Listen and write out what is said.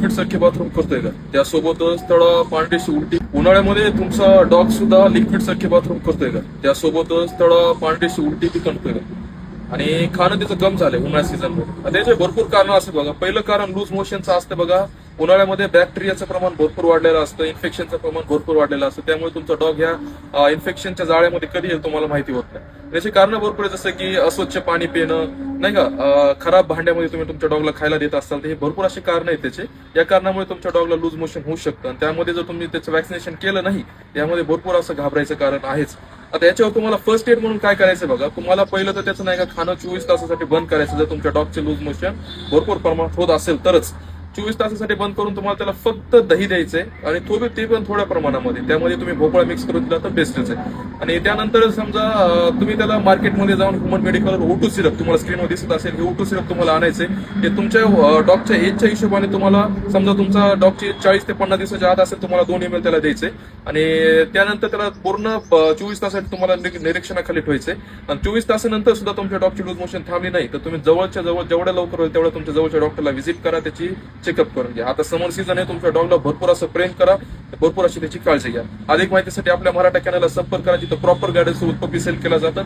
Liquid सारखे bathroom करतोय का? त्यासोबतच थोडा पांढरीशी उलटी. उन्हाळ्यामध्ये तुमचा डॉग सुद्धा लिक्विड सारखे बाथरूम करतोय का? त्यासोबतच थोडा पांढरीशी उलटी बी करतोय का? आणि खाणं त्याचं कम झालंय उन्हाळ्या सीझन मध्ये. त्याचे भरपूर कारण असतात बघा. पहिलं कारण लूज मोशनचं असतं बघा. उन्हाळ्यामध्ये बॅक्टेरियाचं प्रमाण भरपूर वाढलेलं असतं, इन्फेक्शनचं प्रमाण भरपूर वाढलेलं असतं. त्यामुळे तुमचा डॉग ह्या इन्फेक्शनच्या जाळ्यामध्ये कधी येईल तुम्हाला माहिती होत नाही. त्याची कारण भरपूर आहे, जसं की अस्वच्छ पाणी पिणं, नाही का, खराब भांड्यामध्ये तुम्ही तुमच्या डॉगला खायला देत असाल तर हे भरपूर असे कारण आहेत त्याचे. या कारणामुळे तुमच्या डॉगला लूज मोशन होऊ शकतं. आणि त्यामध्ये जर तुम्ही त्याचं वॅक्सिनेशन केलं नाही, यामध्ये भरपूर असं घाबरायचं कारण आहेच. आता याच्यावर तुम्हाला फर्स्ट एड म्हणून काय करायचं बघा. तुम्हाला पहिलं तर त्याचं नाही का खाणं 24 तासासाठी बंद करायचं. जर तुमच्या डॉगचे लूज मोशन भरपूर प्रमाणात होत असेल तरच 24 तासासाठी बंद करून तुम्हाला त्याला फक्त दही द्यायचंय आणि ते पण थोड्या प्रमाणामध्ये. त्यामध्ये तुम्ही भोपळा मिक्स करून दिला तर बेस्टच आहे. आणि त्यानंतर समजा तुम्ही त्याला मार्केटमध्ये जाऊन ह्युमन मेडिकल O2 सिरप तुम्हाला स्क्रीनवर दिसत असेल, हे O2 सिरप तुम्हाला आणायचे. हे तुमच्या डॉगच्या एजच्या हिशोबाने तुम्हाला, समजा तुमचा डॉगची 40 ते 50 दिवसाच्या आत असेल, तुम्हाला 2 ml त्याला द्यायचे. आणि त्यानंतर त्याला पूर्ण 24 तासासाठी तुम्हाला निरीक्षणाखाली ठेवायचे. आणि 24 तासानंतर सुद्धा तुमच्या डॉगची लूज मोशन थांबली नाही तर तुम्ही जवळच्या जवळ जेवढ्या लवकर होईल तेवढ्या तुमच्या जवळच्या डॉक्टरला व्हिजिट करा, त्याची चेकअप करून घ्या. आता समर सीझन आहे, तुमच्या डॉगला भरपूर असं प्रेम करा, भरपूर अशी त्याची काळजी घ्या. अधिक माहितीसाठी आपल्या मराठा चॅनलला संपर्क करा, जिथं प्रॉपर गाईडन्स सोबत पप्पी सेल केला जातात.